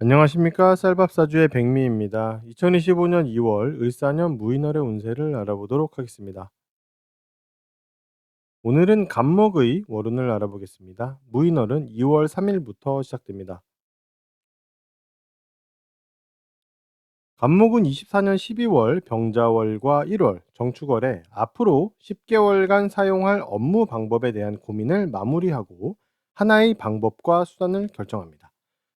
안녕하십니까. 쌀밥사주의 백미입니다. 2025년 2월 을사년 무인월의 운세를 알아보도록 하겠습니다. 오늘은 간목의 월운을 알아보겠습니다. 무인월은 2월 3일부터 시작됩니다. 간목은 24년 12월 병자월과 1월 정축월에 앞으로 10개월간 사용할 업무 방법에 대한 고민을 마무리하고 하나의 방법과 수단을 결정합니다.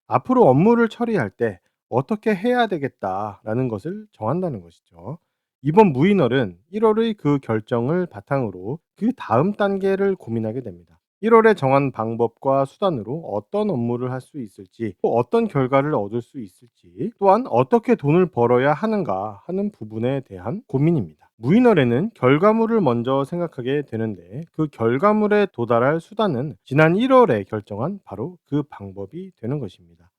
앞으로 업무를 처리할 때 어떻게 해야 되겠다라는 것을 정한다는 것이죠. 이번 무인월은 1월의 그 결정을 바탕으로 그 다음 단계를 고민하게 됩니다. 1월에 정한 방법과 수단으로 어떤 업무를 할 수 있을지, 또 어떤 결과를 얻을 수 있을지, 또한 어떻게 돈을 벌어야 하는가 하는 부분에 대한 고민입니다. 무인월에는 결과물을 먼저 생각하게 되는데 그 결과물에 도달할 수단은 지난 1월에 결정한 바로 그 방법이 되는 것입니다.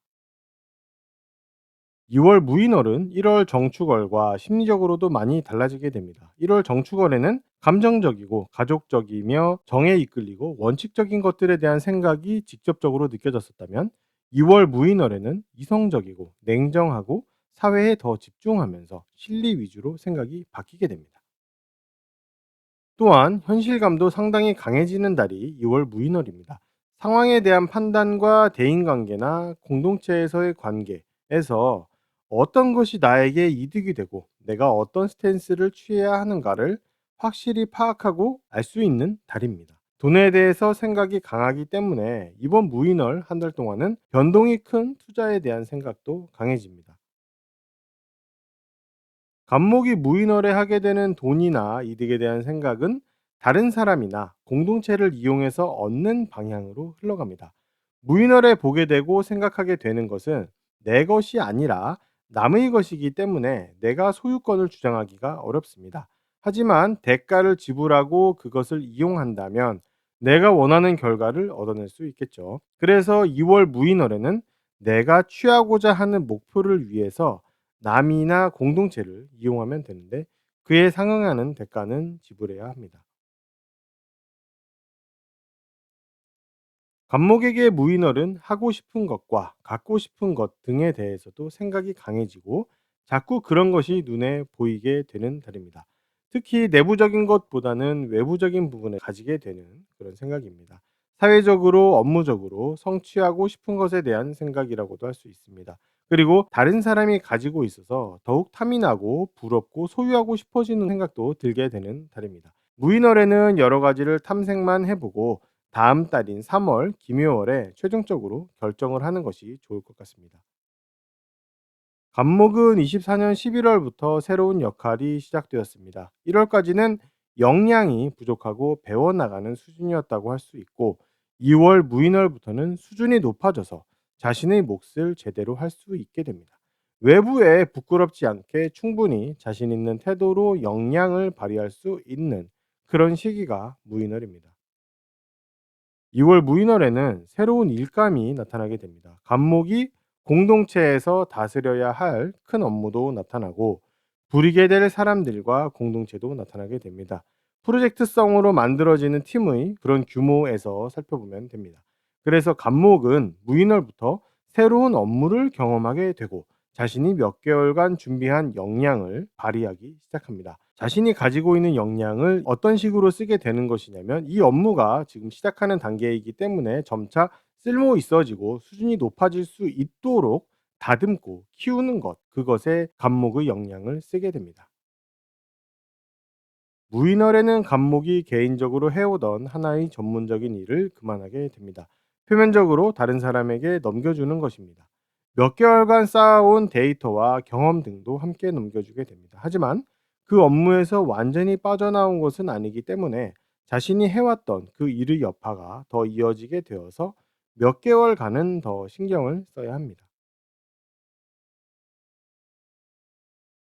2월 무인월은 1월 정축월과 심리적으로도 많이 달라지게 됩니다. 1월 정축월에는 감정적이고 가족적이며 정에 이끌리고 원칙적인 것들에 대한 생각이 직접적으로 느껴졌었다면 2월 무인월에는 이성적이고 냉정하고 사회에 더 집중하면서 실리 위주로 생각이 바뀌게 됩니다. 또한 현실감도 상당히 강해지는 달이 2월 무인월입니다. 상황에 대한 판단과 대인관계나 공동체에서의 관계에서 어떤 것이 나에게 이득이 되고 내가 어떤 스탠스를 취해야 하는가를 확실히 파악하고 알 수 있는 달입니다. 돈에 대해서 생각이 강하기 때문에 이번 무인월 한 달 동안은 변동이 큰 투자에 대한 생각도 강해집니다. 간목이 무인월에 하게 되는 돈이나 이득에 대한 생각은 다른 사람이나 공동체를 이용해서 얻는 방향으로 흘러갑니다. 무인월에 보게 되고 생각하게 되는 것은 내 것이 아니라 남의 것이기 때문에 내가 소유권을 주장하기가 어렵습니다. 하지만 대가를 지불하고 그것을 이용한다면 내가 원하는 결과를 얻어낼 수 있겠죠. 그래서 2월 무인월에는 내가 취하고자 하는 목표를 위해서 남이나 공동체를 이용하면 되는데 그에 상응하는 대가는 지불해야 합니다. 간목에게 무인월은 하고 싶은 것과 갖고 싶은 것 등에 대해서도 생각이 강해지고 자꾸 그런 것이 눈에 보이게 되는 달입니다. 특히 내부적인 것보다는 외부적인 부분을 가지게 되는 그런 생각입니다. 사회적으로, 업무적으로 성취하고 싶은 것에 대한 생각이라고도 할 수 있습니다. 그리고 다른 사람이 가지고 있어서 더욱 탐이 나고 부럽고 소유하고 싶어지는 생각도 들게 되는 달입니다. 무인월에는 여러 가지를 탐색만 해보고 다음 달인 3월 김효월에 최종적으로 결정을 하는 것이 좋을 것 같습니다. 간목은 24년 11월부터 새로운 역할이 시작되었습니다. 1월까지는 역량이 부족하고 배워나가는 수준이었다고 할 수 있고 2월 무인월부터는 수준이 높아져서 자신의 몫을 제대로 할 수 있게 됩니다. 외부에 부끄럽지 않게 충분히 자신 있는 태도로 역량을 발휘할 수 있는 그런 시기가 무인월입니다. 2월 무인월에는 새로운 일감이 나타나게 됩니다. 간목이 공동체에서 다스려야 할 큰 업무도 나타나고 부리게 될 사람들과 공동체도 나타나게 됩니다. 프로젝트성으로 만들어지는 팀의 그런 규모에서 살펴보면 됩니다. 그래서 간목은 무인월부터 새로운 업무를 경험하게 되고 자신이 몇 개월간 준비한 역량을 발휘하기 시작합니다. 자신이 가지고 있는 역량을 어떤 식으로 쓰게 되는 것이냐면 이 업무가 지금 시작하는 단계이기 때문에 점차 쓸모 있어지고 수준이 높아질 수 있도록 다듬고 키우는 것, 그것에 간목의 역량을 쓰게 됩니다. 무인월에는 간목이 개인적으로 해오던 하나의 전문적인 일을 그만하게 됩니다. 표면적으로 다른 사람에게 넘겨주는 것입니다. 몇 개월간 쌓아온 데이터와 경험 등도 함께 넘겨주게 됩니다. 하지만 그 업무에서 완전히 빠져나온 것은 아니기 때문에 자신이 해왔던 그 일의 여파가 더 이어지게 되어서 몇 개월간은 더 신경을 써야 합니다.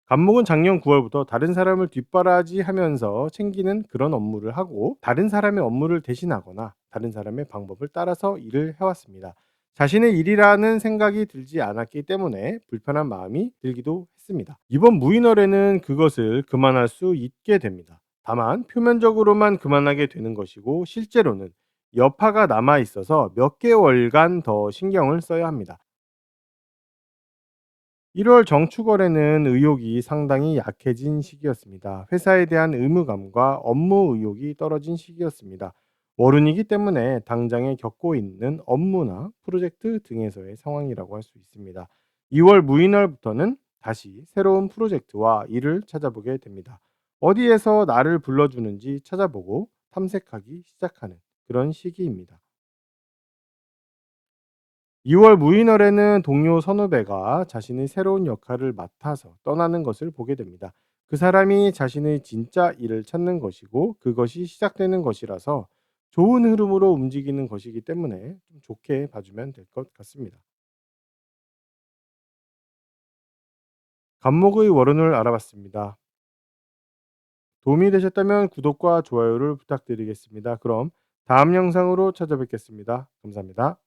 간목은 작년 9월부터 다른 사람을 뒷바라지하면서 챙기는 그런 업무를 하고 다른 사람의 업무를 대신하거나 다른 사람의 방법을 따라서 일을 해왔습니다. 자신의 일이라는 생각이 들지 않았기 때문에 불편한 마음이 들기도 했습니다. 이번 무인월에는 그것을 그만할 수 있게 됩니다. 다만 표면적으로만 그만하게 되는 것이고 실제로는 여파가 남아 있어서 몇 개월간 더 신경을 써야 합니다. 1월 정축월에는 의욕이 상당히 약해진 시기였습니다. 회사에 대한 의무감과 업무 의욕이 떨어진 시기였습니다. 월운이기 때문에 당장에 겪고 있는 업무나 프로젝트 등에서의 상황이라고 할 수 있습니다. 2월 무인월부터는 다시 새로운 프로젝트와 일을 찾아보게 됩니다. 어디에서 나를 불러주는지 찾아보고 탐색하기 시작하는 그런 시기입니다. 2월 무인월에는 동료 선후배가 자신의 새로운 역할을 맡아서 떠나는 것을 보게 됩니다. 그 사람이 자신의 진짜 일을 찾는 것이고 그것이 시작되는 것이라서 좋은 흐름으로 움직이는 것이기 때문에 좀 좋게 봐주면 될 것 같습니다. 간목의 월운을 알아봤습니다. 도움이 되셨다면 구독과 좋아요를 부탁드리겠습니다. 그럼 다음 영상으로 찾아뵙겠습니다. 감사합니다.